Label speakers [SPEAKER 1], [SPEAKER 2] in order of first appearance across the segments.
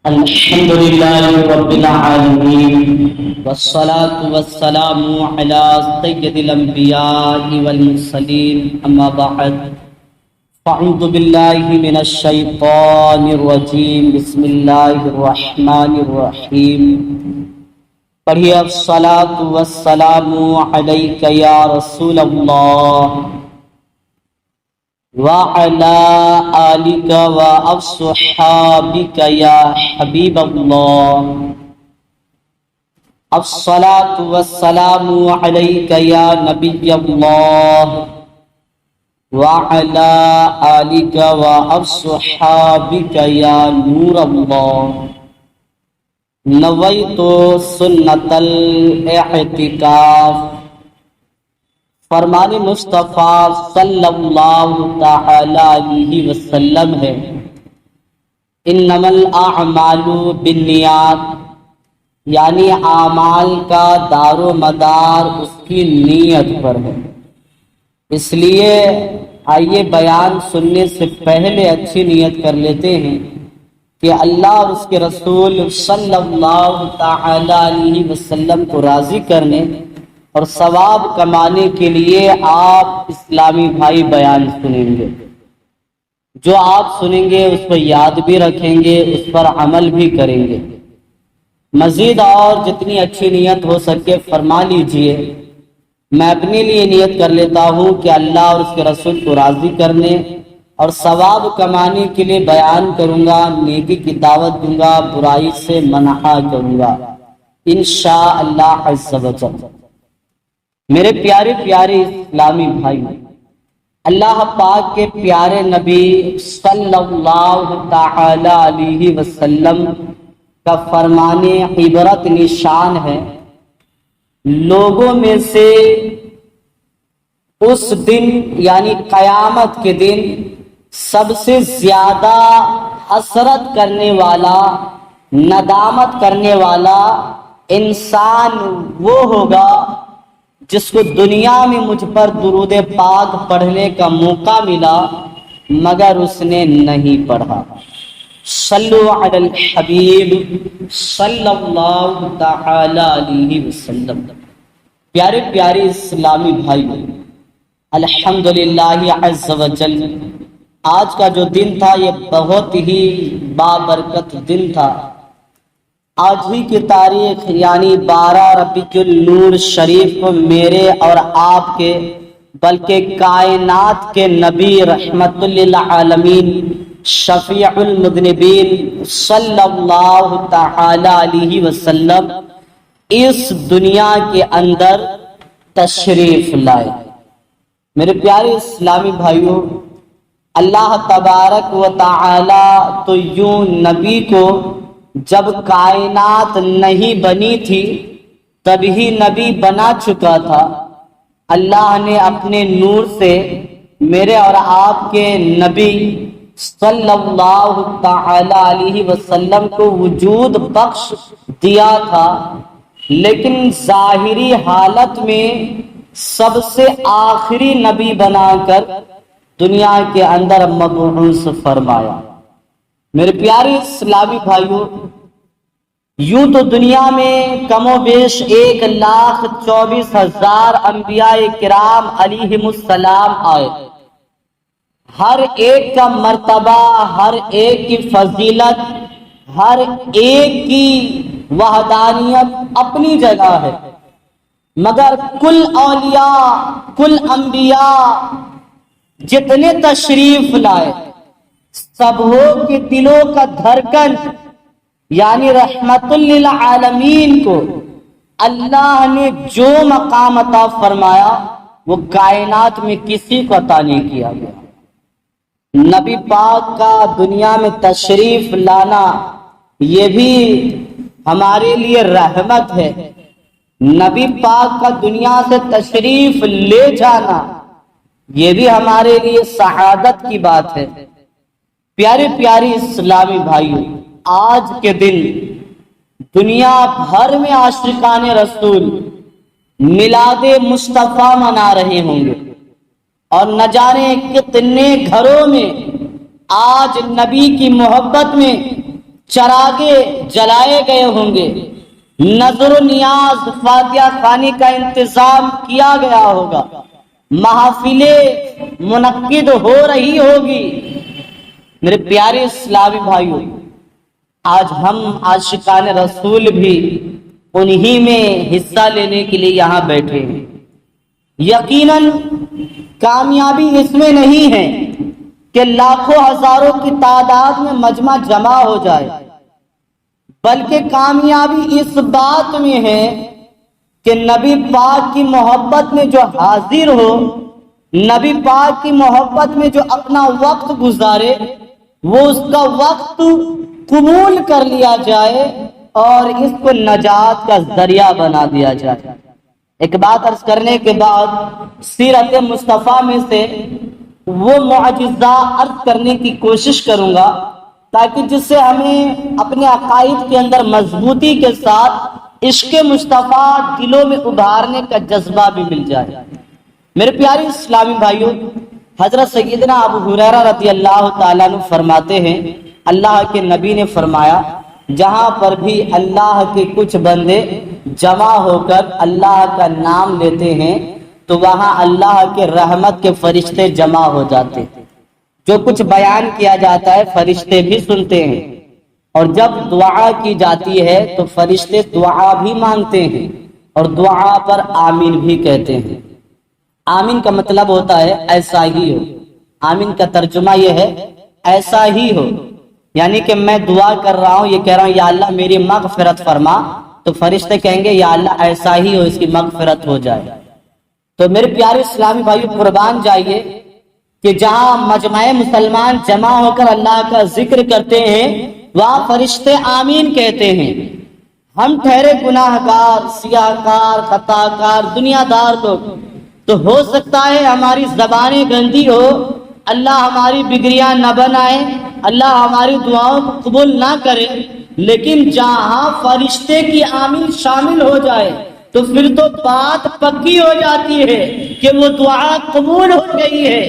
[SPEAKER 1] الحمد لله رب العالمين والصلاة والسلام على سيد الأنبياء والمرسلين أما بعد فأعوذ بالله من الشيطان الرجيم بسم الله الرحمن الرحيم پڑھیے الصلاة والسلام عليك يا رسول الله وعلى آلك وأصحابك يا حبيب الله الصلاة والسلام عليك يا نبي الله وعلى آلك وأصحابك يا نور الله نويت سنة الاعتكاف فرمان مصطفیٰ صلی اللہ تعالی علیہ وسلم ہے انما الاعمال بالنیات، یعنی اعمال کا دار و مدار اس کی نیت پر ہے۔ اس لیے آئیے بیان سننے سے پہلے اچھی نیت کر لیتے ہیں کہ اللہ اور اس کے رسول صلی اللہ تعالی علیہ وسلم کو راضی کرنے اور ثواب کمانے کے لیے آپ اسلامی بھائی بیان سنیں گے۔ جو آپ سنیں گے اس پر یاد بھی رکھیں گے، اس پر عمل بھی کریں گے۔ مزید اور جتنی اچھی نیت ہو سکے فرما لیجئے۔ میں اپنے لیے نیت کر لیتا ہوں کہ اللہ اور اس کے رسول کو راضی کرنے اور ثواب کمانے کے لیے بیان کروں گا، نیکی کی دعوت دوں گا، برائی سے منع کروں گا انشاءاللہ عز و جل۔ میرے پیارے اسلامی بھائی، اللہ پاک کے پیارے نبی صلی اللہ تعالی علیہ وسلم کا فرمان عبرت نشان ہے، لوگوں میں سے اس دن یعنی قیامت کے دن سب سے زیادہ حسرت کرنے والا، ندامت کرنے والا انسان وہ ہوگا جس کو دنیا میں مجھ پر درود پاک پڑھنے کا موقع ملا مگر اس نے نہیں پڑھا۔ صلو علی الحبیب صلی اللہ تعالی علیہ وسلم۔ پیارے اسلامی بھائی، الحمدللہ عز و جل، آج کا جو دن تھا یہ بہت ہی بابرکت دن تھا۔ آج ہی کی تاریخ یعنی 12 ربیع النور شریف کو میرے اور آپ کے بلکہ کائنات کے نبی رحمت للعالمین شفیع المذنبین صلی اللہ تعالی علیہ وسلم اس دنیا کے اندر تشریف لائے۔ میرے پیارے اسلامی بھائیوں، اللہ تبارک و تعالی تو یوں نبی کو جب کائنات نہیں بنی تھی تبھی نبی بنا چکا تھا۔ اللہ نے اپنے نور سے میرے اور آپ کے نبی صلی اللہ تعالی علیہ وسلم کو وجود بخش دیا تھا، لیکن ظاہری حالت میں سب سے آخری نبی بنا کر دنیا کے اندر مبعوث فرمایا۔ میرے پیارے اسلامی بھائیوں، یوں تو دنیا میں کم و بیش 1,24,000 انبیاء کرام علیہم السلام آئے۔ ہر ایک کا مرتبہ، ہر ایک کی فضیلت، ہر ایک کی وحدانیت اپنی جگہ ہے، مگر کل اولیاء، کل انبیاء جتنے تشریف لائے سبوں کے دلوں کا دھڑکن یعنی رحمت للعالمین کو اللہ نے جو مقام عطا فرمایا وہ کائنات میں کسی کو عطا نہیں کیا گیا۔ نبی پاک کا دنیا میں تشریف لانا یہ بھی ہمارے لیے رحمت ہے، نبی پاک کا دنیا سے تشریف لے جانا یہ بھی ہمارے لیے سعادت کی بات ہے۔ پیارے اسلامی بھائیوں، آج کے دن دنیا بھر میں عاشقان رسول میلاد مصطفیٰ منا رہے ہوں گے، اور نہ جانے کتنے گھروں میں آج نبی کی محبت میں چراغے جلائے گئے ہوں گے، نظر و نیاز فاتحہ خوانی کا انتظام کیا گیا ہوگا، محافلیں منعقد ہو رہی ہوگی۔ میرے پیارے اسلامی بھائیوں، آج ہم عاشقان رسول بھی انہی میں حصہ لینے کے لیے یہاں بیٹھے ہیں۔ یقیناً کامیابی اس میں نہیں ہے کہ لاکھوں ہزاروں کی تعداد میں مجمع جمع ہو جائے، بلکہ کامیابی اس بات میں ہے کہ نبی پاک کی محبت میں جو حاضر ہو، نبی پاک کی محبت میں جو اپنا وقت گزارے، وہ اس کا وقت قبول کر لیا جائے اور اس کو نجات کا ذریعہ بنا دیا جائے۔ ایک بات عرض کرنے کے بعد سیرت مصطفیٰ میں سے وہ معجزہ عرض کرنے کی کوشش کروں گا تاکہ جس سے ہمیں اپنے عقائد کے اندر مضبوطی کے ساتھ عشق مصطفیٰ دلوں میں ابھارنے کا جذبہ بھی مل جائے۔ میرے پیارے اسلامی بھائیوں، حضرت سیدنا ابو ہریرہ رضی اللہ تعالیٰ عنہ فرماتے ہیں، اللہ کے نبی نے فرمایا، جہاں پر بھی اللہ کے کچھ بندے جمع ہو کر اللہ کا نام لیتے ہیں تو وہاں اللہ کے رحمت کے فرشتے جمع ہو جاتے ہیں۔ جو کچھ بیان کیا جاتا ہے فرشتے بھی سنتے ہیں، اور جب دعا کی جاتی ہے تو فرشتے دعا بھی مانگتے ہیں اور دعا پر آمین بھی کہتے ہیں۔ آمین کا مطلب ہوتا ہے ایسا ہی ہو۔ آمین کا ترجمہ یہ ہے ایسا ہی ہو، یعنی کہ میں دعا کر رہا ہوں، یہ کہہ رہا ہوں یا اللہ میری مغفرت فرما، تو فرشتے کہیں گے یا اللہ ایسا ہی ہو، اس کی مغفرت ہو جائے۔ تو میرے پیارے اسلامی بھائیو، قربان جائیے کہ جہاں مجمع مسلمان جمع ہو کر اللہ کا ذکر کرتے ہیں وہاں فرشتے آمین کہتے ہیں۔ ہم ٹھہرے گناہ گار، سیاہ کار، خطا کار، دنیا دار لوگ، تو ہو سکتا ہے ہماری زبانیں گندی ہو، اللہ ہماری بگڑیاں نہ بنائے، اللہ ہماری دعاؤں کو قبول نہ کرے، لیکن جہاں فرشتے کی آمین شامل ہو جائے تو پھر تو بات پکی ہو جاتی ہے کہ وہ دعا قبول ہو گئی ہے۔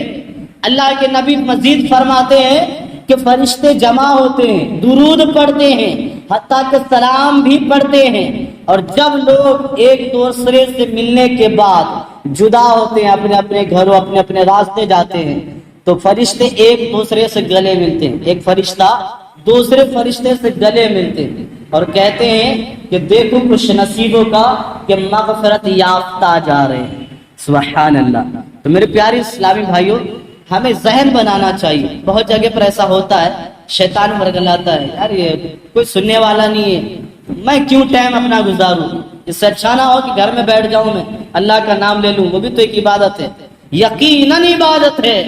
[SPEAKER 1] اللہ کے نبی مزید فرماتے ہیں کہ فرشتے جمع ہوتے ہیں، درود پڑھتے ہیں، حتیٰ کہ سلام بھی پڑھتے ہیں، اور جب لوگ ایک دوسرے سے ملنے کے بعد جدا ہوتے ہیں، اپنے اپنے گھروں اپنے اپنے راستے جاتے ہیں، تو فرشتے ایک دوسرے سے گلے ملتے ہیں، ایک فرشتہ دوسرے فرشتے سے گلے ملتے ہیں اور کہتے ہیں کہ دیکھو خوش نصیبوں کا کہ مغفرت یافتہ جا رہے ہیں۔ سبحان اللہ۔ تو میرے پیارے اسلامی بھائیوں، ہمیں ذہن بنانا چاہیے۔ بہت جگہ پر ایسا ہوتا ہے، شیطان ورگلاتا ہے، یار یہ کوئی سننے والا نہیں ہے، میں کیوں ٹائم اپنا گزاروں، اس سے اچھا نہ ہو کہ گھر میں بیٹھ جاؤں، میں اللہ کا نام لے لوں، وہ بھی تو ایک عبادت ہے۔ یقیناً عبادت ہے،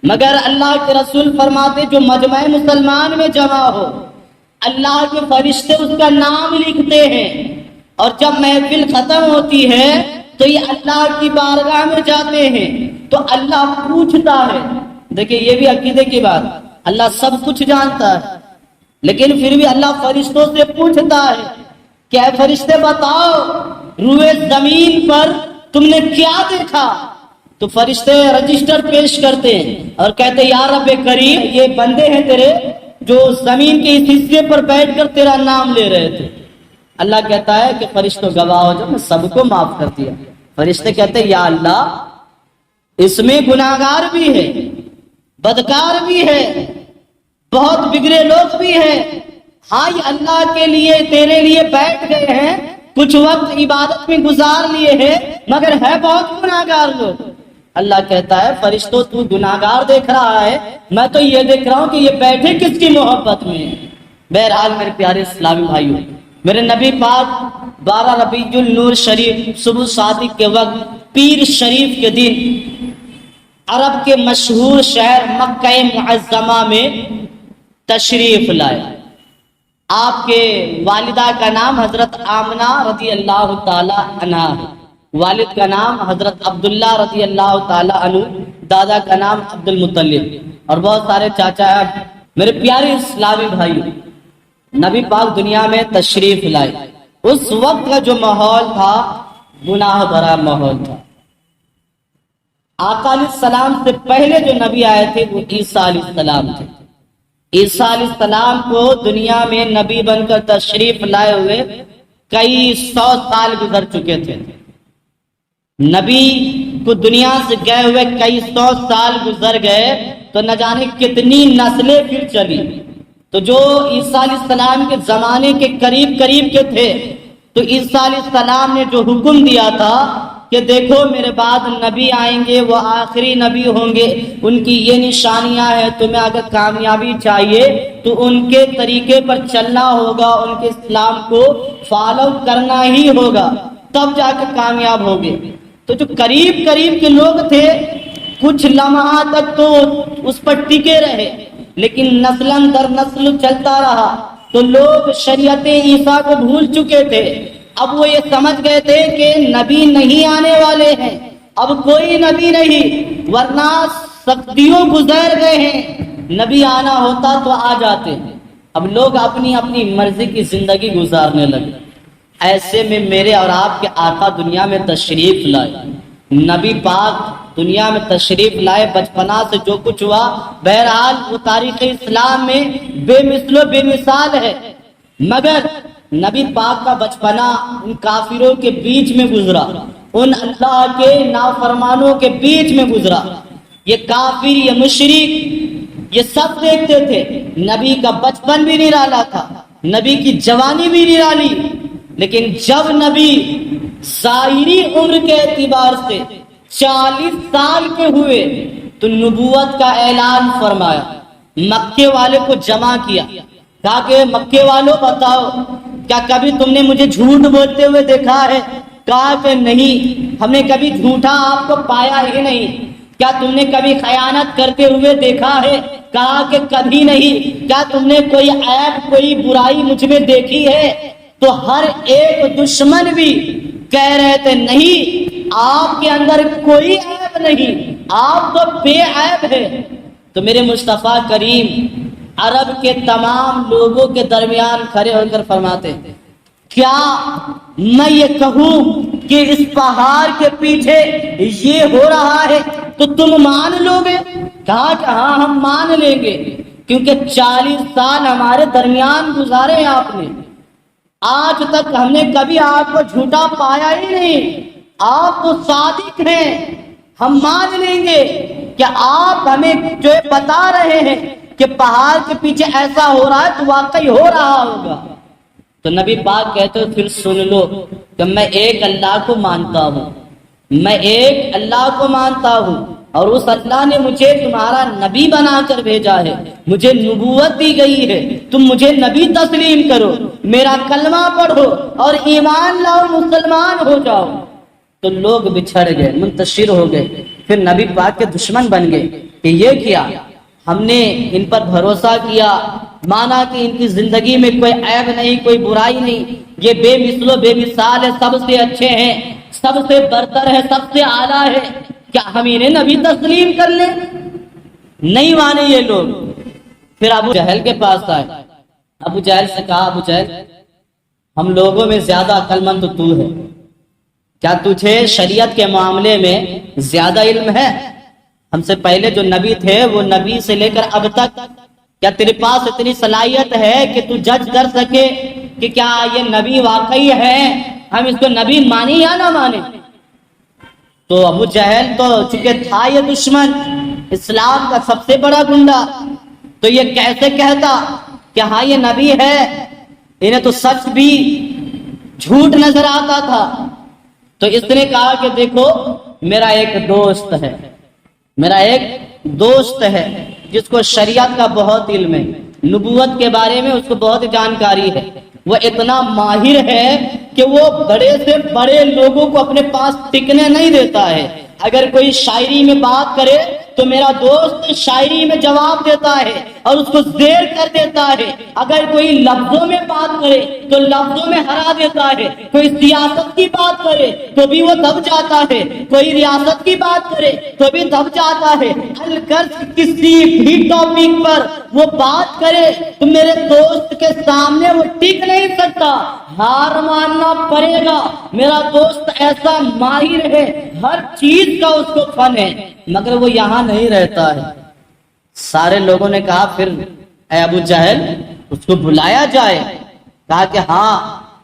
[SPEAKER 1] مگر اللہ کے رسول فرماتے جو مجمع مسلمان میں جمع ہو، اللہ کے فرشتے اس کا نام لکھتے ہیں، اور جب محفل ختم ہوتی ہے تو یہ اللہ کی بارگاہ میں جاتے ہیں تو اللہ پوچھتا ہے۔ دیکھیں یہ بھی عقیدے کی بات، اللہ سب کچھ جانتا ہے لیکن پھر بھی اللہ فرشتوں سے پوچھتا ہے کہ اے فرشتے بتاؤ روئے زمین پر تم نے کیا دیکھا؟ تو فرشتے رجسٹر پیش کرتے ہیں اور کہتے ہیں یا رب کریم، یہ بندے ہیں تیرے جو زمین کے اس حصے پر بیٹھ کر تیرا نام لے رہے تھے۔ اللہ کہتا ہے کہ فرشتوں گواہ ہو جاؤ، میں سب کو معاف کر دیا۔ فرشتے کہتے ہیں یا اللہ اس میں گناہگار بھی ہے، بدکار بھی ہے، بہت بگڑے لوگ بھی ہیں، ہاں یہ اللہ کے لیے تیرے لیے بیٹھ گئے ہیں، کچھ وقت عبادت میں گزار لیے ہیں، مگر ہے بہت گناہگار لوگ۔ اللہ کہتا ہے فرشتوں تو گناہگار دیکھ رہا ہے، میں تو یہ دیکھ رہا ہوں کہ یہ بیٹھے کس کی محبت میں۔ بہرحال میرے پیارے اسلامی بھائیوں، میرے نبی پاک 12 ربیع النور شریف صبح صادق کے وقت پیر شریف کے دن عرب کے مشہور شہر مکہ معظمہ میں تشریف لائے۔ آپ کے والدہ کا نام حضرت آمنہ رضی اللہ تعالی عنہ ہے، والد کا نام حضرت عبداللہ رضی اللہ تعالی عنہ، دادا کا نام عبد المطلب، اور بہت سارے چاچا ہیں۔ میرے پیارے اسلامی بھائی، نبی پاک دنیا میں تشریف لائے، اس وقت کا جو ماحول تھا گناہ بھرا ماحول تھا۔ آقا علیہ السلام سے پہلے جو نبی آئے تھے وہ عیسیٰ علیہ السلام تھے۔ عیسیٰ علیہ السلام کو دنیا میں نبی بن کر تشریف لائے ہوئے کئی 100 سال گزر چکے تھے. نبی کو دنیا سے گئے ہوئے کئی 100 سال گزر گئے تو نہ جانے کتنی نسلیں پھر چلی. تو جو عیسیٰ علیہ السلام کے زمانے کے قریب کے تھے تو عیسیٰ علیہ السلام نے جو حکم دیا تھا کہ دیکھو میرے بعد نبی آئیں گے، وہ آخری نبی ہوں گے، ان کی یہ نشانیاں ہیں، تمہیں اگر کامیابی چاہیے تو ان کے طریقے پر چلنا ہوگا، ان کے اسلام کو فالو کرنا ہی ہوگا، تب جا کے کامیاب ہوگے. تو جو قریب کے لوگ تھے کچھ لمحہ تک تو اس پر ٹکے رہے، لیکن نسلاً در نسل چلتا رہا تو لوگ شریعت عیسیٰ کو بھول چکے تھے. اب وہ یہ سمجھ گئے تھے کہ نبی نہیں آنے والے ہیں، اب کوئی نبی نہیں، ورنہ صدیوں گزر گئے ہیں، نبی آنا ہوتا تو آ جاتے. اب لوگ اپنی اپنی مرضی کی زندگی گزارنے لگے. ایسے میں میرے اور آپ کے آقا دنیا میں تشریف لائے، نبی پاک دنیا میں تشریف لائے، بچپنا سے جو کچھ ہوا بہرحال وہ تاریخ اسلام میں بے مثل و بے مثال ہے. مگر نبی پاک کا بچپنا ان کافروں کے بیچ میں گزرا، ان اللہ کے نافرمانوں کے بیچ میں گزرا. یہ کافر، یہ مشرک، یہ سب دیکھتے تھے نبی کا بچپن بھی نرالا تھا، نبی کی جوانی بھی نرالی. لیکن جب نبی ظاہری عمر کے اعتبار سے 40 سال کے ہوئے تو نبوت کا اعلان فرمایا، مکے والے کو جمع کیا، کہا کہ مکے والوں بتاؤ کیا کبھی تم نے مجھے جھوٹ بولتے ہوئے دیکھا ہے؟ کہا کہ نہیں، ہم نے کبھی جھوٹا آپ کو پایا ہی نہیں. کیا تم نے کبھی خیانت کرتے ہوئے دیکھا ہے؟ کہا کہ کبھی نہیں. کیا تم نے کوئی عیب، کوئی برائی مجھ میں دیکھی ہے؟ تو ہر ایک دشمن بھی کہہ رہے تھے نہیں، آپ کے اندر کوئی عیب نہیں، آپ تو بے عیب ہے. تو میرے مصطفیٰ کریم عرب کے تمام لوگوں کے درمیان کھڑے ہو کر فرماتے کیا میں یہ کہوں کہ اس پہاڑ کے پیچھے یہ ہو رہا ہے تو تم مان لو گے؟ کہا کہ ہاں ہم مان لیں گے، کیونکہ 40 سال ہمارے درمیان گزارے ہیں آپ نے، آج تک ہم نے کبھی آپ کو جھوٹا پایا ہی نہیں، آپ تو صادق ہیں. ہم مان لیں گے کہ آپ ہمیں جو بتا رہے ہیں کہ پہاڑ کے پیچھے ایسا ہو رہا ہے تو واقعی ہو رہا ہوگا. تو نبی پاک کہتے ہو پھر سن لو کہ میں ایک اللہ کو مانتا ہوں، میں ایک اللہ کو مانتا ہوں، اور اس اللہ نے مجھے تمہارا نبی بنا کر بھیجا ہے، مجھے نبوت دی گئی ہے، تم مجھے نبی تسلیم کرو، میرا کلمہ پڑھو اور ایمان لاؤ، مسلمان ہو جاؤ. تو لوگ بچھڑ گئے، منتشر ہو گئے، پھر نبی پاک کے دشمن بن گئے کہ یہ کیا، ہم نے ان پر بھروسہ کیا، مانا کہ ان کی زندگی میں کوئی عیب نہیں، کوئی برائی نہیں، یہ بے مثل و بے مثال ہے، سب سے اچھے ہیں، سب سے برتر ہے، سب سے اعلیٰ ہے، کیا ہم انہیں نبی تسلیم کر لیں؟ نہیں مانے یہ لوگ. پھر ابو جہل کے پاس آئے، ابو جہل سے کہا ابو جہل ہم لوگوں میں زیادہ عقل مند تو ہے، کیا تجھے شریعت کے معاملے میں زیادہ علم ہے؟ ہم سے پہلے جو نبی تھے وہ نبی سے لے کر اب تک کیا تیرے پاس اتنی صلاحیت ہے کہ تو جج کر سکے کہ کیا یہ نبی واقعی ہے، ہم اس کو نبی مانی یا نہ مانے؟ تو ابو جہل تو چونکہ تھا یہ دشمن، اسلام کا سب سے بڑا گنڈا، تو یہ کیسے کہتا کہ ہاں یہ نبی ہے؟ انہیں تو سچ بھی جھوٹ نظر آتا تھا. تو اس نے کہا کہ دیکھو میرا ایک دوست ہے جس کو شریعت کا بہت علم ہے، نبوت کے بارے میں اس کو بہت جانکاری ہے، وہ اتنا ماہر ہے کہ وہ بڑے سے بڑے لوگوں کو اپنے پاس ٹکنے نہیں دیتا ہے. اگر کوئی شاعری میں بات کرے تو میرا دوست شاعری میں جواب دیتا ہے اور اس کو زیر کر دیتا ہے. اگر کوئی لفظوں میں بات کرے تو لفظوں میں ہرا دیتا ہے. کوئی سیاست کی بات کرے تو بھی وہ دب جاتا ہے، کوئی ریاست کی بات کرے تو بھی دب جاتا ہے. الغرض کسی بھی ٹاپک پر وہ بات کرے تو میرے دوست کے سامنے وہ ٹک نہیں سکتا، ہار ماننا پڑے گا. میرا دوست ایسا ماہر ہے، ہر چیز کا اس کو فن ہے، مگر وہ یہاں نہیں رہتا ہے. سارے لوگوں نے کہا پھر اے ابو جہل اس کو بلایا جائے۔ کہا کہ ہاں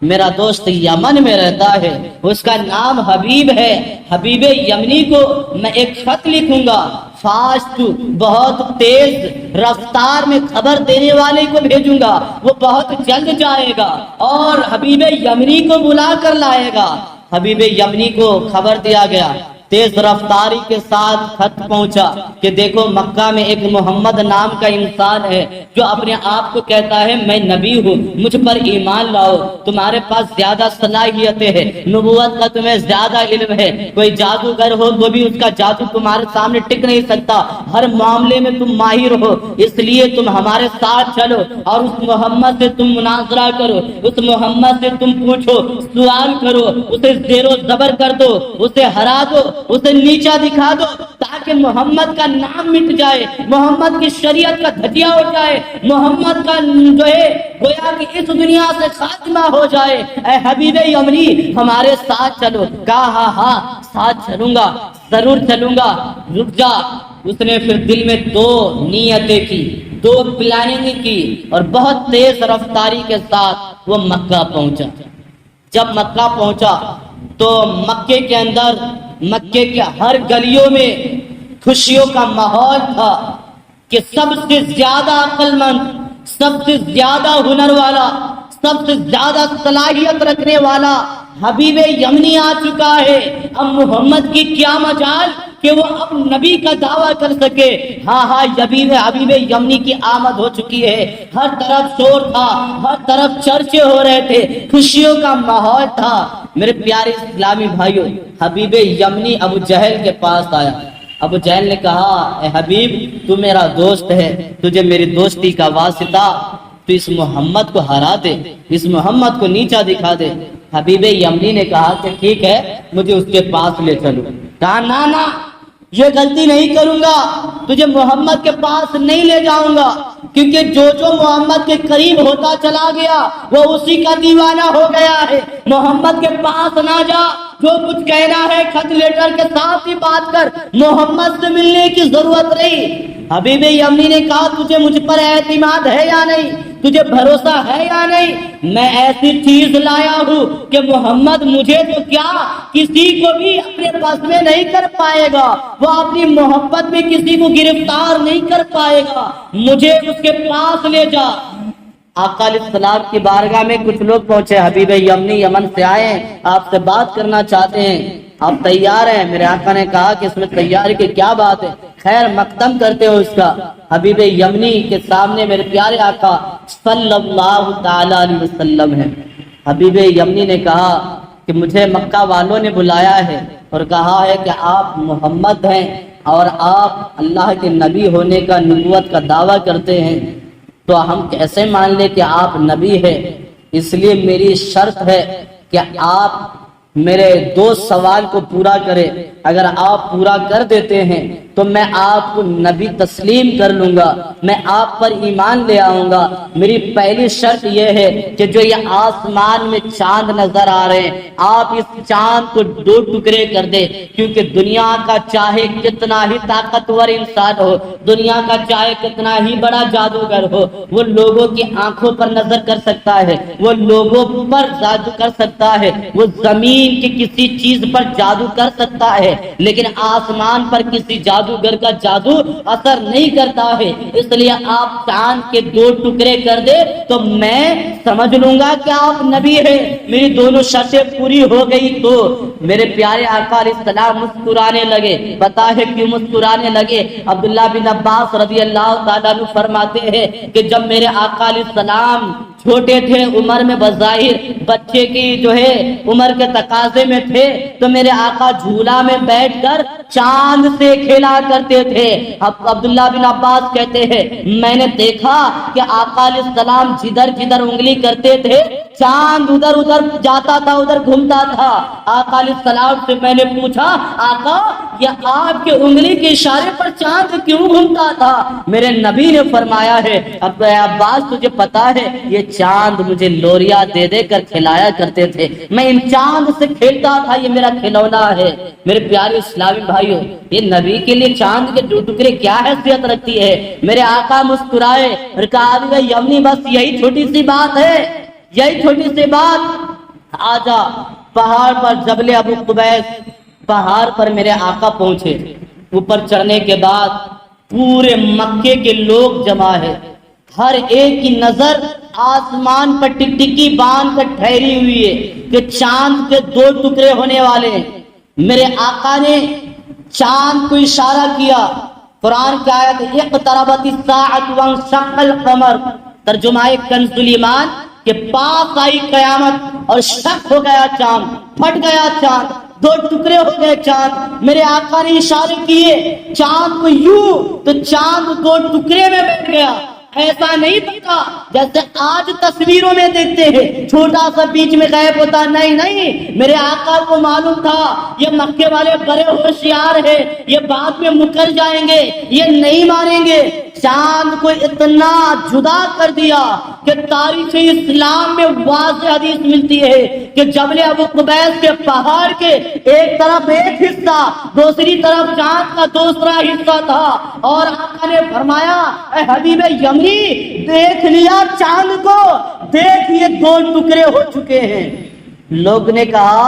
[SPEAKER 1] میرا دوست یمن میں رہتا ہے، اس کا نام حبیب ہے، حبیب یمنی کو میں ایک خط لکھوں گا، فاسٹ بہت تیز رفتار میں خبر دینے والے کو بھیجوں گا، وہ بہت جلد جائے گا اور حبیب یمنی کو بلا کر لائے گا۔ حبیب یمنی کو خبر دیا گیا، تیز رفتاری کے ساتھ خط پہنچا کہ دیکھو مکہ میں ایک محمد نام کا انسان ہے جو اپنے آپ کو کہتا ہے میں نبی ہوں، مجھ پر ایمان لاؤ، تمہارے پاس زیادہ صلاحیتیں ہیں، نبوت کا تمہیں زیادہ علم ہے، کوئی جادوگر ہو وہ بھی اس کا جادو تمہارے سامنے ٹک نہیں سکتا، ہر معاملے میں تم ماہر ہو، اس لیے تم ہمارے ساتھ چلو اور اس محمد سے تم مناظرہ کرو، اس محمد سے تم پوچھو، سوال کرو، اسے زیر و زبر کر دو، اسے ہرا دو، اسے نیچا دکھا دو، تاکہ محمد کا نام مٹ جائے، محمد کی شریعت کا دھجیا اٹھ جائے، محمد کا جو ہے گویا کہ اس دنیا سے خاتمہ ہو جائے۔ اے حبیب یمنی ہمارے ساتھ چلو۔ کہا ہاں ہاں ساتھ چلوں گا، ضرور چلوں گا، رک جا۔ اس نے پھر دل میں دو نیتیں کی، دو پلاننگ کی اور بہت تیز رفتاری کے ساتھ وہ مکہ پہنچا۔ جب مکہ پہنچا تو مکے کے اندر، مکے کے ہر گلیوں میں خوشیوں کا ماحول تھا کہ سب سے زیادہ عقل مند، سب سے زیادہ ہنر والا، سب سے زیادہ صلاحیت رکھنے والا حبیب یمنی آ چکا ہے۔ اب محمد کی کیا مجال کہ وہ اب نبی کا دعویٰ کر سکے۔ ہاں ہاں حبیب یمنی کی آمد ہو چکی ہے۔ ہر طرف شور تھا، ہر طرف چرچے ہو رہے تھے، خوشیوں کا ماحول تھا۔ میرے پیارے اسلامی بھائیوں، حبیب یمنی ابو جہل کے پاس آیا۔ ابو جہل نے کہا اے حبیب تو میرا دوست ہے، تجھے میری دوستی کا واسطہ، تو اس محمد کو ہرا دے، اس محمد کو نیچا دکھا دے۔ حبیب یمنی نے کہا کہ ٹھیک ہے مجھے اس کے پاس لے چلو۔ کہا نا یہ غلطی نہیں کروں گا، تجھے محمد کے پاس نہیں لے جاؤں گا، کیونکہ جو محمد کے قریب ہوتا چلا گیا وہ اسی کا دیوانہ ہو گیا ہے۔ محمد کے پاس نہ جا، جو کچھ کہنا ہے خط لیٹر کے ساتھ ہی بات کر، محمد سے ملنے کی ضرورت نہیں۔ حبیب یمنی نے کہا تجھے مجھ پر اعتماد ہے یا نہیں، تجھے بھروسہ ہے یا نہیں؟ میں ایسی چیز لایا ہوں کہ محمد مجھے تو کیا کسی کو بھی اپنے بس میں نہیں کر پائے گا، وہ اپنی محبت میں کسی کو گرفتار نہیں کر پائے گا، مجھے اس کے پاس لے جا۔ آقا علیہ السلام کی بارگاہ میں کچھ لوگ پہنچے، حبیب یمنی یمن سے آئے ہیں، آپ سے بات کرنا چاہتے ہیں، آپ تیار ہیں؟ میرے آقا نے کہا کہ اس میں تیاری کی کیا بات ہے، خیر مقدم کرتے ہو اس کا۔ حبیب یمنی کے سامنے میرے پیارے آقا صلی اللہ تعالی علیہ وسلم ہے۔ حبیب یمنی نے کہا کہ مجھے مکہ والوں نے بلایا ہے اور کہا ہے کہ آپ محمد ہیں اور آپ اللہ کے نبی ہونے کا، نبوت کا دعویٰ کرتے ہیں، تو ہم کیسے مان لیں کہ آپ نبی ہیں؟ اس لیے میری شرط ہے کہ آپ میرے دو سوال کو پورا کرے، اگر آپ پورا کر دیتے ہیں تو میں آپ کو نبی تسلیم کر لوں گا، میں آپ پر ایمان لے آؤں گا۔ میری پہلی شرط یہ ہے کہ جو یہ آسمان میں چاند نظر آ رہے ہیں آپ اس چاند کو دو ٹکڑے کر دے، کیونکہ دنیا کا چاہے کتنا ہی طاقتور انسان ہو، دنیا کا چاہے کتنا ہی بڑا جادوگر ہو، وہ لوگوں کی آنکھوں پر نظر کر سکتا ہے، وہ لوگوں پر جادو کر سکتا ہے، وہ زمین کی کسی چیز پر جادو کر سکتا ہے، لیکن آسمان پر کسی جادوگر کا جادو اثر نہیں کرتا ہے۔ اس لیے آپ چاند کے دو ٹکڑے کر دے تو میں سمجھ لوں گا کہ آپ نبی ہیں۔ میری دونوں شرطیں پوری ہو گئی تو میرے پیارے آقا علیہ السلام مسکرانے لگے۔ پتا ہے کیوں مسکرانے لگے؟ عبداللہ بن عباس رضی اللہ تعالیٰ عنہ فرماتے ہیں کہ جب میرے آقا علیہ السلام چھوٹے تھے، عمر میں بظاہر بچے کی جو ہے عمر کے تقاضے میں تھے، تو میرے آقا جھولا میں بیٹھ کر چاند سے کھیلا کرتے تھے۔ اب عبداللہ بن عباس کہتے ہیں میں نے دیکھا کہ آقا علیہ السلام جدھر جدھر انگلی کرتے تھے چاند ادھر ادھر جاتا تھا، ادھر گھومتا تھا۔ آقا علیہ السلام سے میں نے پوچھا آقا یہ آپ کے انگلی کے اشارے پر چاند کیوں گھومتا تھا؟ میرے نبی نے فرمایا ہے اب عباس تجھے پتا ہے یہ چاند مجھے لوریاں دے دے کر کھلایا کرتے تھے، میں ان چاند سے کھیلتا تھا، یہ میرا کھلونا ہے۔ میرے پیارے اسلامی بھائیوں، یہ نبی کے لیے چاند کے ٹکڑے کیا حیثیت رکھتی ہے؟ میرے آقا مسکرائے اور کہا یمنی بس یہی چھوٹی سی بات ہے، یہی چھوٹی سی بات، آجا پہاڑ پر جبل ابو قبیس پہاڑ پر میرے آقا پہنچے۔ اوپر چڑھنے کے بعد پورے مکے کے لوگ جمع ہے، ہر ایک کی نظر آسمان پر ٹکٹکی باندھ کر ٹھہری ہوئی ہے کہ چاند کے دو ٹکڑے ہونے والے ہیں۔ میرے آقا نے چاند کو اشارہ کیا، قرآن کی آیت اقتربت الساعۃ وانشق القمر، ترجمہ کنز الایمان کہ پاس آئی قیامت اور شق ہو گیا چاند، پھٹ گیا چاند، دو ٹکڑے ہو گئے چاند۔ میرے آقا نے اشارے کیے چاند کو یوں، تو چاند دو ٹکڑے میں بیٹھ گیا۔ ایسا نہیں پتا جیسے آج تصویروں میں دیکھتے ہیں چھوٹا سا بیچ میں غائب ہوتا، نہیں نہیں، میرے آقا کو معلوم تھا یہ مکے والے بڑے ہوشیار ہیں، یہ بعد میں مکر جائیں گے، یہ نہیں مانیں گے۔ چاند کو اتنا جدا کر دیا کہ تاریخ اسلام میں واضح حدیث ملتی ہے کہ جبل ابو قبیس کے پہاڑ کے ایک طرف ایک حصہ، دوسری طرف چاند کا دوسرا حصہ تھا، اور آقا نے فرمایا اے حبیب یمنی دیکھ لیا چاند کو، دیکھ یہ دو ٹکڑے ہو چکے ہیں۔ لوگ نے کہا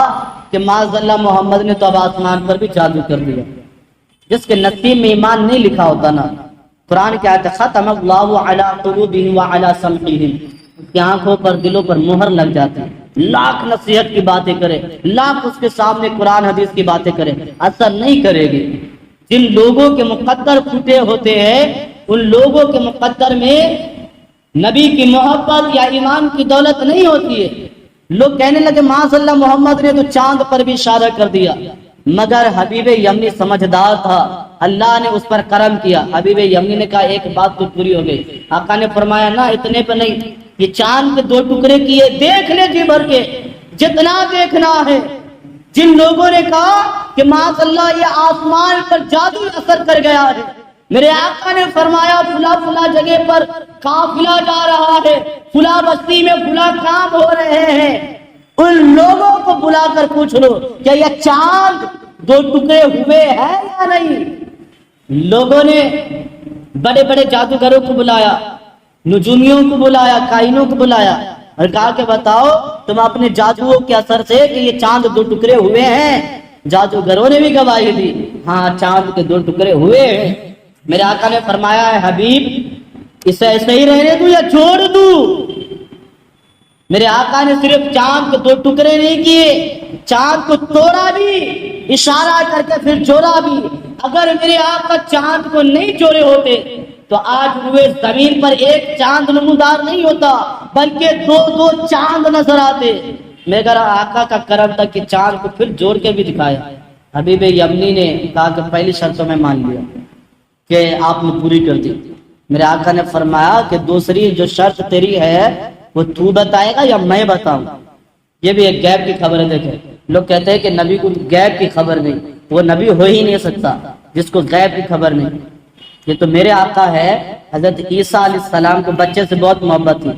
[SPEAKER 1] کہ معاذ اللہ محمد نے تو اب آسمان پر بھی جادو کر دیا۔ جس کے نصیب میں ایمان نہیں لکھا ہوتا نا، قرآن کی آیت ختم اللہ علی قلوبہم وعلی سمعہم، اس کی آنکھوں پر دلوں پر مہر لگ جاتی ہے، لاکھ نصیحت کی باتیں کرے، لاکھ اس کے سامنے قرآن حدیث کی باتیں کرے، اثر نہیں کرے گی۔ جن لوگوں کے مقدر پھوٹے ہوتے ہیں ان لوگوں کے مقدر میں نبی کی محبت یا ایمان کی دولت نہیں ہوتی ہے۔ لوگ کہنے لگے معاذ اللہ محمد نے تو چاند پر بھی اشارہ کر دیا، مگر حبیب یمنی سمجھدار تھا، اللہ نے اس پر کرم کیا۔ حبیب یمنی نے کہا ایک بات تو پوری ہو گئی۔ آقا نے فرمایا نہ اتنے پہ نہیں، یہ چاند کے دو ٹکڑے کیے، دیکھ لے جی بھر کے جتنا دیکھنا ہے۔ جن لوگوں نے کہا کہ معاذ اللہ یہ آسمان پر جادو اثر کر گیا ہے، میرے آقا نے فرمایا فلاں فلاں جگہ پر قافلہ جا رہا ہے، فلاں بستی میں فلاں کام ہو رہے ہیں، ان لوگوں کو بلا کر پوچھ لو کیا یہ چاند دو ٹکڑے ہوئے ہیں یا نہیں۔ لوگوں نے بڑے بڑے جادوگروں کو بلایا، نجومیوں کو بلایا، کائنوں کو بلایا اور کہا کہ بتاؤ تم اپنے جادوؤں کے اثر سے کہ یہ چاند دو ٹکڑے ہوئے ہیں۔ جادوگروں نے بھی گواہی دی ہاں چاند کے دو ٹکڑے ہوئے ہیں۔ میرے آقا نے فرمایا ہے حبیب اسے ایسے ہی رہنے دوں یا جوڑ دوں؟ میرے آقا نے صرف چاند کے دو ٹکڑے نہیں کیے، چاند کو توڑا بھی، اشارہ کر کے پھر جوڑا بھی۔ اگر میرے آقا چاند کو نہیں جوڑے ہوتے تو آج ہوئے زمین پر ایک چاند نمودار نہیں ہوتا بلکہ دو دو چاند نظر آتے۔ میرے آقا کا کرم تھا کہ چاند کو پھر جوڑ کے بھی دکھایا۔ حبیب یمنی نے کہا کہ پہلی شرط میں مان لیا کہ آپ نے پوری کر دی۔ میرے آقا نے فرمایا کہ دوسری جو شرط تیری ہے وہ تو بتائے گا یا میں بتاؤں؟ یہ بھی ایک غیب کی خبر ہے۔ دیکھیں لوگ کہتے ہیں کہ نبی کو غیب کی خبر نہیں، وہ نبی ہو ہی نہیں سکتا جس کو غیب کی خبر نہیں۔ یہ تو میرے آقا ہے حضرت عیسیٰ علیہ السلام کو بچے سے بہت محبت تھی،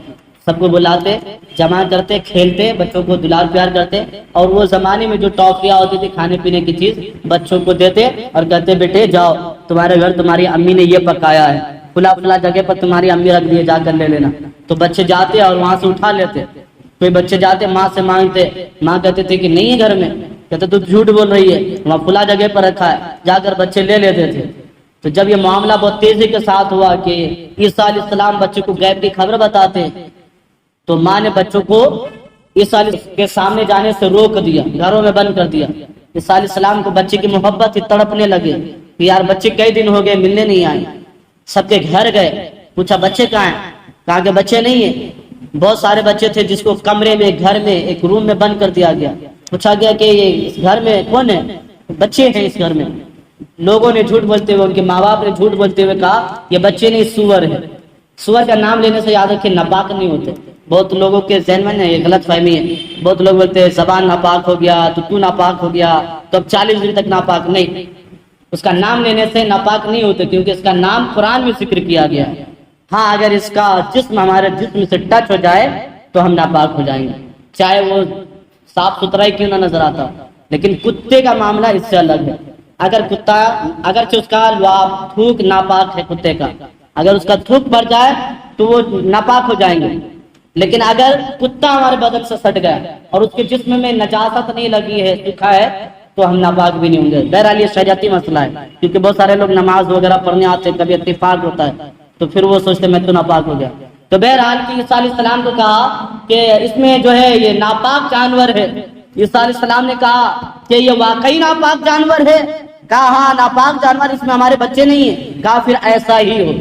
[SPEAKER 1] سب کو بلاتے، جمع کرتے، کھیلتے، بچوں کو دلال پیار کرتے، اور وہ زمانے میں جو ٹافیاں ہوتی تھی کھانے پینے کی چیز بچوں کو دیتے اور کہتے بیٹے جاؤ تمہارے گھر تمہاری امی نے یہ پکایا ہے، فلاں فلاں جگہ پر تمہاری امی رکھ دی ہے، جا کر لے لینا۔ تو بچے جاتے اور وہاں سے اٹھا لیتے۔ کوئی بچے جاتے ماں سے مانگتے، ماں کہتے تھے کہ نہیں ہے گھر میں، کہتے تو جھوٹ بول رہی ہے، وہاں فلاں جگہ پر رکھا ہے، جا کر بچے لے لیتے تھے۔ تو جب یہ معاملہ بہت تیزی کے ساتھ ہوا کہ عیسیٰ علیہ السلام بچے کو غیب کی خبر بتاتے، تو ماں نے بچوں کو عیسیٰ علیہ السلام کے سامنے جانے سے روک دیا، گھروں میں بند کر دیا۔ عیسیٰ علیہ السلام کو بچے کی محبت ہی تڑپنے لگے کہ یار بچے کئی دن ہو گئے ملنے نہیں آئے۔ سب کے گھر گئے، پوچھا بچے کہاں ہیں؟ کہا کہ بچے نہیں ہیں۔ بہت سارے بچے تھے جس کو کمرے میں، گھر میں، ایک روم میں بند کر دیا گیا۔ پوچھا گیا کہ یہ اس گھر میں کون ہے؟ بچے ہیں اس گھر میں۔ لوگوں نے جھوٹ بولتے ہوئے، ان کے ماں باپ نے جھوٹ بولتے ہوئے کہا یہ بچے نہیں سور ہے۔ سور کا نام لینے سے یاد رکھے ناپاک نہیں ہوتے۔ بہت لوگوں کے ذہن میں یہ غلط فہمی ہے، بہت لوگ بولتے ہیں زبان ناپاک ہو گیا تو ناپاک ہو گیا تو اب 40 دن تک ناپاک نہیں، اس کا نام لینے سے ناپاک نہیں ہوتے، کیونکہ اس کا نام قرآن میں ذکر کیا گیا ہے۔ ہاں اگر اس کا جسم ہمارے جسم سے ٹچ ہو جائے تو ہم ناپاک ہو جائیں گے، چاہے وہ صاف ستھرا ہی کیوں نہ نظر آتا ہو۔ لیکن کتے کا معاملہ اس سے الگ ہے، اگر کتا اگرچہ اس کا لعاب تھوک ناپاک ہے کتے کا، اگر اس کا تھوک بڑھ جائے تو وہ ناپاک ہو جائیں گے، لیکن اگر کتا ہمارے بدن سے سٹ گیا اور اس کے جسم میں نجاست نہیں لگی ہے، سوکھا ہے، تو ہم ناپاک بھی نہیں ہوں گے۔ بہرحال یہ شریعتی مسئلہ ہے، کیونکہ بہت سارے لوگ نماز وغیرہ پڑھنے آتے ہیں، کبھی اتفاق ہوتا ہے تو پھر وہ سوچتے میں تو ناپاک ہو گیا۔ تو بہرحال کہ عیسیٰ علیہ السلام کو کہا کہ اس میں جو ہے یہ ناپاک جانور ہے۔ عیسیٰ علیہ السلام نے کہا کہ یہ واقعی ناپاک جانور ہے؟ کہا ہاں ناپاک جانور، اس میں ہمارے بچے نہیں ہیں۔ کہا پھر ایسا ہی ہو،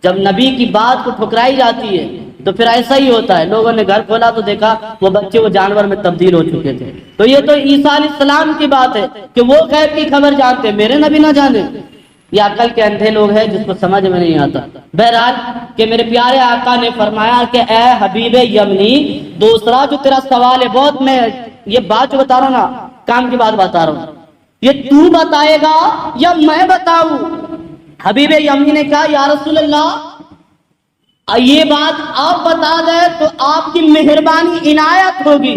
[SPEAKER 1] جب نبی کی بات کو ٹھکرائی جاتی ہے تو پھر ایسا ہی ہوتا ہے۔ لوگوں نے گھر کھولا تو دیکھا وہ بچے وہ جانور میں تبدیل ہو چکے تھے۔ تو یہ تو عیسیٰ علیہ السلام کی بات ہے کہ وہ غیب کی خبر جانتے، میرے نبی نہ جانے۔ یہ عقل کے اندھے لوگ ہیں جس کو سمجھ میں نہیں آتا۔ بہرحال کہ میرے پیارے آقا نے فرمایا کہ اے حبیب یمنی، دوسرا جو تیرا سوال ہے، بہت میں یہ بات جو بتا رہا ہوں نا، کام کی بات بتا رہا ہوں، یہ تو بتائے گا یا میں بتاؤں؟ حبیب یمنی نے کہا یا رسول اللہ یہ بات آپ بتا دیں تو آپ کی مہربانی عنایت ہوگی،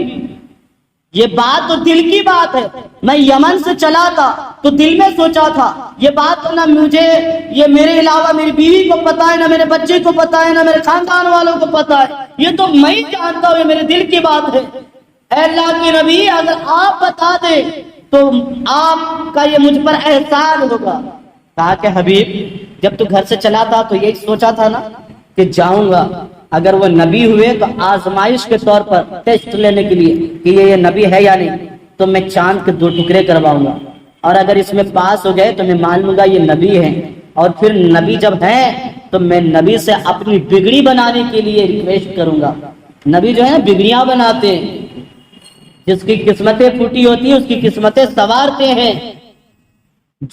[SPEAKER 1] یہ بات تو دل کی بات ہے۔ میں یمن سے چلا تھا تو دل میں سوچا تھا یہ بات تو نہ مجھے یہ میرے علاوہ میری بیوی کو پتا ہے، نہ میرے بچے کو پتا ہے، نہ میرے خاندان والوں کو پتا ہے، یہ تو میں ہی جانتا ہوں، یہ میرے دل کی بات ہے۔ اے اللہ کے نبی اگر آپ بتا دیں تو آپ کا یہ مجھ پر احسان ہوگا۔ کہا کہ حبیب جب تو گھر سے چلا تھا تو یہی سوچا تھا نا کہ جاؤں گا، اگر وہ نبی ہوئے تو آزمائش کے طور پر ٹیسٹ لینے کے لیے کہ یہ نبی ہے یا نہیں، تو میں چاند کے 2 ٹکڑے کرواؤں گا، اور اگر اس میں پاس ہو گئے تو میں مان لوں گا یہ نبی ہے، اور پھر نبی جب ہے تو میں نبی سے اپنی بگڑی بنانے کے لیے ریکویسٹ کروں گا۔ نبی جو ہے بگڑیاں بناتے ہیں، جس کی قسمتیں پھوٹی ہوتی ہیں اس کی قسمتیں سنوارتے ہیں۔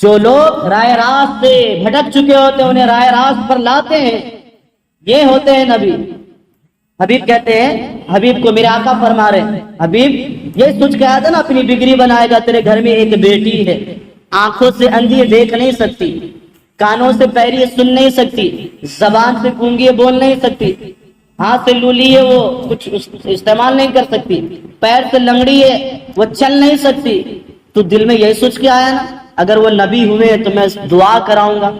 [SPEAKER 1] جو لوگ راہ راست سے بھٹک چکے ہوتے ہیں انہیں راہ راست پر لاتے ہیں، یہ ہوتے ہیں نبی۔ حبیب کہتے ہیں، حبیب کو میرے آقا فرما رہے ہیں، حبیب یہ سوچ کے آیا تھا نا اپنی بگڑی بنائے گا، تیرے گھر میں ایک بیٹی ہے، آنکھوں سے اندھی دیکھ نہیں سکتی، کانوں سے بہری سن نہیں سکتی، زبان سے گونگی بول نہیں سکتی، ہاتھ سے لولی ہے وہ کچھ استعمال نہیں کر سکتی، پیر سے لنگڑی ہے وہ چل نہیں سکتی۔ تو دل میں یہی سوچ کے آیا نا اگر وہ نبی ہوئے تو میں دعا کراؤں گا۔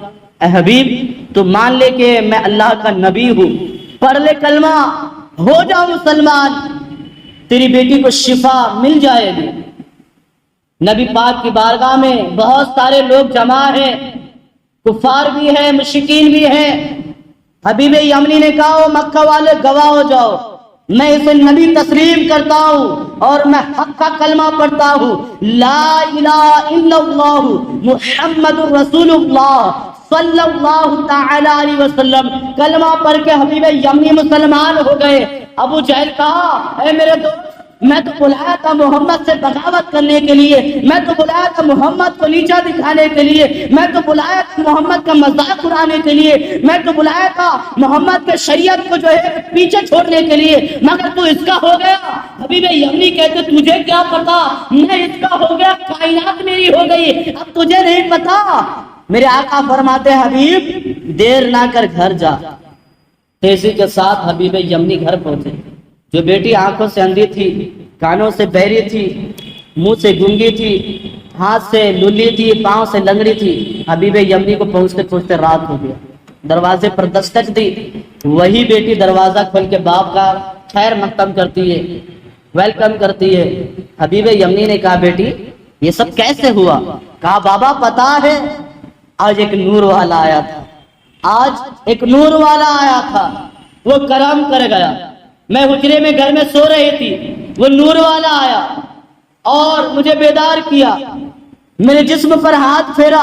[SPEAKER 1] اے حبیب تو مان لے کہ میں اللہ کا نبی ہوں، پڑھ لے کلمہ، ہو جاؤ مسلمان، تیری بیٹی کو شفا مل جائے گی۔ نبی پاک کی بارگاہ میں بہت سارے لوگ جمع ہیں، کفار بھی ہیں، مشرکین بھی ہیں۔ حبیب یمنی نے کہا او مکہ والے گواہ ہو جاؤ، میں اسے نبی تسلیم کرتا ہوں اور میں حق کا کلمہ پڑھتا ہوں، لا الہ الا اللہ محمد رسول اللہ صلی اللہ تعالی علیہ وسلم۔ کلمہ پڑھ کے حبیب یمنی مسلمان ہو گئے۔ ابو جہل کہا اے میرے دوست میں تو بلایا تھا محمد سے بغاوت کرنے کے لیے، میں تو بلایا تھا محمد کو نیچا دکھانے کے لیے، میں تو بلایا تھا محمد کا مذاق اڑانے کے لیے، میں تو بلایا تھا محمد کے شریعت کو جو ہے پیچھے چھوڑنے کے لیے، مگر تو اس کا ہو گیا۔ حبیب یمنی کہتے تجھے کیا پتا، میں اس کا ہو گیا، کائنات میری ہو گئی، اب تجھے نہیں پتا۔ میرے آقا فرماتے حبیب دیر نہ کر گھر جا۔ تیزی کے ساتھ حبیب یمنی گھر پہنچے۔ جو بیٹی آنکھوں سے اندھی تھی، کانوں سے بہری تھی، منہ سے گونگی تھی، ہاتھ سے لولی تھی، پاؤں سے لنگڑی تھی، حبیب یمنی کو پہنچتے پہنچتے رات ہو گیا۔ دروازے پر دستک دی، وہی بیٹی دروازہ کھول کے باپ کا خیر مقدم کرتی ہے، ویلکم کرتی ہے۔ حبیب یمنی نے کہا بیٹی یہ سب کیسے ہوا؟ کہا بابا پتا ہے آج ایک نور والا آیا تھا، آج ایک نور والا آیا تھا، وہ کرم کر گیا۔ میں حجرے میں گھر میں سو رہی تھی، وہ نور والا آیا اور مجھے بیدار کیا، میرے جسم پر ہاتھ پھیرا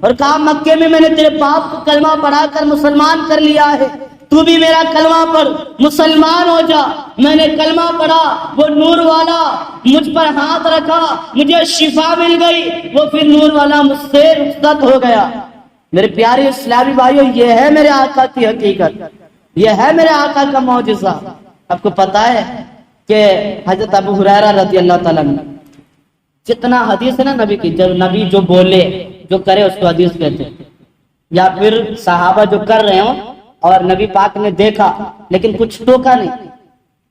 [SPEAKER 1] اور کہا مکے میں میں نے تیرے باپ کو کلمہ پڑھا کر مسلمان کر لیا ہے، تو بھی میرا کلمہ پڑھ مسلمان ہو جا۔ میں نے کلمہ پڑھا، وہ نور والا مجھ پر ہاتھ رکھا، مجھے شفا مل گئی، وہ پھر نور والا مجھ سے رخصت ہو گیا۔ میرے پیارے اسلامی بھائیوں یہ ہے میرے آقا کی حقیقت، یہ ہے میرے آقا کا معجزہ۔ آپ کو پتا ہے کہ حضرت ابو ہریرہ رضی اللہ تعالیٰ عنہ جتنا حدیث ہے نا نبی کی، جب نبی جو بولے جو کرے اس کو حدیث کہتے ہیں، یا پھر صحابہ جو کر رہے ہوں اور نبی پاک نے دیکھا لیکن کچھ ٹوکا نہیں،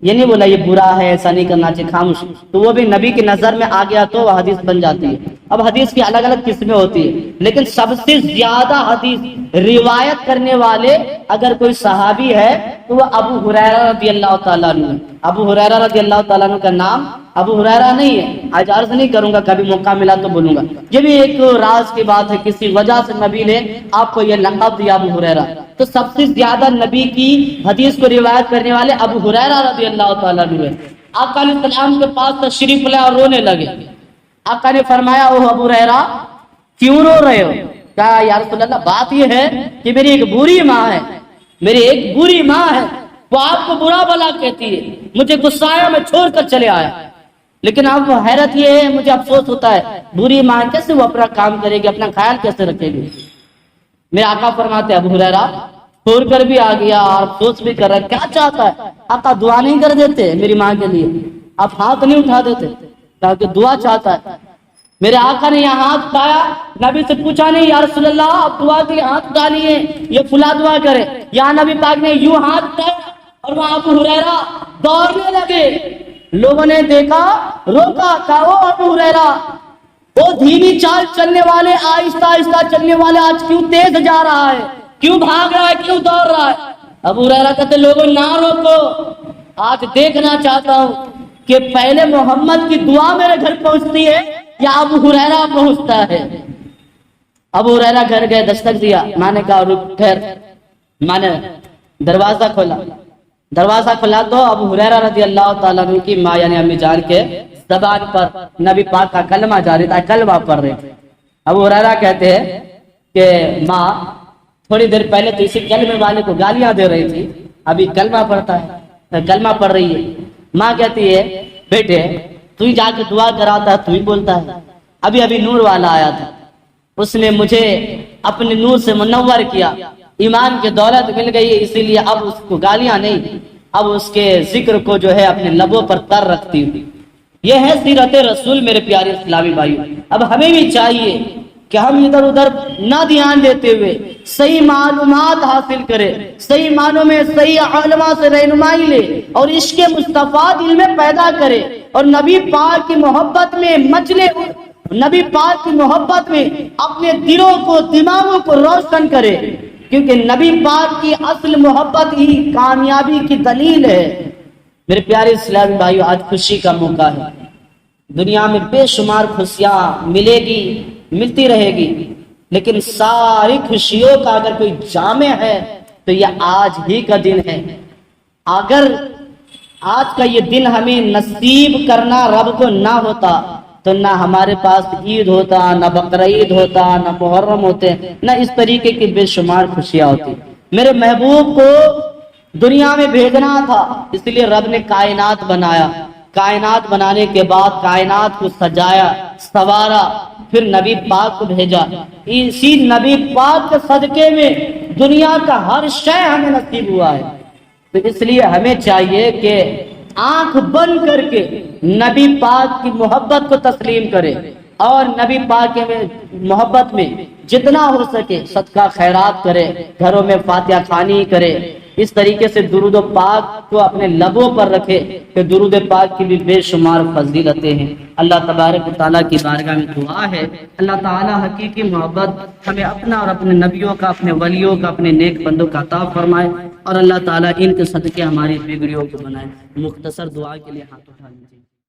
[SPEAKER 1] یہ نہیں بولا یہ برا ہے ایسا نہیں کرنا چاہیے خاموش، تو وہ بھی نبی کی نظر میں آ گیا تو وہ حدیث بن جاتی ہے۔ اب حدیث کی الگ الگ قسمیں ہوتی ہیں، لیکن سب سے زیادہ حدیث روایت کرنے والے اگر کوئی صحابی ہے تو وہ ابو ہریرہ رضی اللہ تعالیٰ عنہ ہے۔ ابو ہریرہ رضی اللہ تعالیٰ عنہ کا نام ابو ہریرہ نہیں ہے، آج عرض نہیں کروں گا، کبھی موقع ملا تو بولوں گا، یہ بھی ایک راز کی بات ہے، کسی وجہ سے نبی نے آپ کو یہ لقب دیا ابو ہریرہ۔ تو سب سے زیادہ نبی کی حدیث کو روایت کرنے والے ابو ہریرہ رضی اللہ تعالیٰ عنہ ہے۔ آقا علیہ السلام کے پاس تشریف لائے اور رونے لگے۔ آقا نے فرمایا او ابو ہریرہ کیوں رو رہے ہو؟ کہا یا رسول اللہ بات یہ ہے کہ میری ایک بری ماں ہے، میری ایک بری ماں ہے، وہ آپ کو برا بلا کہتی ہے، مجھے غصہ میں چھوڑ کر چلے آیا، لیکن اب حیرت یہ ہے مجھے افسوس ہوتا ہے بری ماں کیسے وہ اپنا کام کرے گی، اپنا خیال کیسے رکھے گی۔ میرے آقا فرماتے ابو ہریرہ چھوڑ کر بھی آ گیا اور افسوس بھی کر رہا ہے، کیا چاہتا ہے؟ آقا دعا نہیں کر دیتے میری ماں کے لیے، آپ ہاتھ نہیں اٹھا دیتے تاکہ دعا چاہتا ہے۔ میرے آقا نے یہاں ہاتھ اٹھایا، نبی سے پوچھا نہیں یا رسول اللہ آپ دعا کے لیے ہاتھ اٹھائیے یہ فلاں دعا کرے، یہاں نبی پاک نے یوں ہاتھ اٹھایا اور وہاں ابو ہریرہ دوڑنے لگے، لوگوں نے دیکھا روکا، کہا او ابو ہریرہ وہ دھیمی چال چلنے والے آہستہ آہستہ چلنے والے آج کیوں تیز جا رہا ہے، کیوں بھاگ رہا ہے، کیوں دوڑ رہا ہے؟ ابو ہریرہ کہتے لوگوں نہ روکو، آج دیکھنا چاہتا ہوں کہ پہلے محمد کی دعا میرے گھر پہنچتی ہے یا ابو ہریرہ پہنچتا ہے۔ ابو ہریرہ گھر گئے، دستک دیا، ماں نے کہا رک ٹھہر، ماں نے دروازہ کھولا، دروازہ کھلا تو ابو ہریرہ رضی اللہ تعالیٰ عنہ کی ماں یعنی امی جان کے زبان پر نبی پاک کا کلمہ جاری تھا، کلمہ پڑھ رہے تھے۔ ابو ہریرہ کہتے ہیں کہ ماں تھوڑی دیر پہلے تو اسی کلمے والے کو گالیاں دے رہی تھی، ابھی کلمہ پڑھتا ہے، کلمہ پڑھ رہی ہے۔ ماں کہتی ہے بیٹے تو ہی جا کے دعا کراتا ہے، تو ہی بولتا ہے، ابھی ابھی نور والا آیا تھا، اس نے مجھے اپنے نور سے منور کیا، ایمان کی دولت مل گئی، اسی لیے اب اس کو گالیاں نہیں، اب اس کے ذکر کو جو ہے اپنے لبوں پر تر رکھتی ہوں۔ یہ ہے سیرت رسول میرے پیارے اسلامی بھائیوں۔ اب ہمیں بھی چاہیے کہ ہم ادھر ادھر نہ دھیان دیتے ہوئے صحیح معلومات حاصل کریں، صحیح معنوں میں صحیح علماء سے رہنمائی لے اور عشق مصطفیٰ دل میں پیدا کرے اور نبی پاک کی محبت میں مچلے، نبی پاک کی محبت میں اپنے دلوں کو دماغوں کو روشن کرے، کیونکہ نبی پاک کی اصل محبت ہی کامیابی کی دلیل ہے۔ میرے پیارے اسلامی بھائیو آج خوشی کا موقع ہے، دنیا میں بے شمار خوشیاں ملے گی، ملتی رہے گی، لیکن ساری خوشیوں کا اگر کوئی جامع ہے تو یہ آج ہی کا دن ہے۔ اگر آج کا یہ دن ہمیں نصیب کرنا رب کو نہ ہوتا تو نہ ہمارے پاس عید ہوتا، نہ بقرعید ہوتا، نہ محرم ہوتے، نہ اس طریقے کی بے شمار خوشیاں ہوتی۔ میرے محبوب کو دنیا میں بھیجنا تھا، اس لیے رب نے کائنات بنایا، کائنات بنانے کے بعد کائنات کو سجایا سوارا، پھر نبی پاک کو بھیجا، اسی نبی پاک کے صدقے میں دنیا کا ہر شے ہمیں نصیب ہوا ہے۔ تو اس لیے ہمیں چاہیے کہ آنکھ بند کر کے نبی پاک کی محبت کو تسلیم کرے اور نبی پاک کے محبت میں جتنا ہو سکے صدقہ خیرات کرے، گھروں میں فاتحہ خوانی کرے، اس طریقے سے درود و پاک کو اپنے لبوں پر رکھے کہ درود پاک کی بھی بے شمار فضیلتیں ہیں۔ اللہ تبارک و تعالیٰ کی بارگاہ میں دعا ہے اللہ تعالیٰ حقیقی محبت ہمیں اپنا اور اپنے نبیوں کا، اپنے ولیوں کا، اپنے نیک بندوں کا عطا فرمائے اور اللہ تعالیٰ ان کے صدقے ہماری بگڑیوں کو بنائے۔ مختصر دعا کے لیے ہاتھ اٹھا لیجیے۔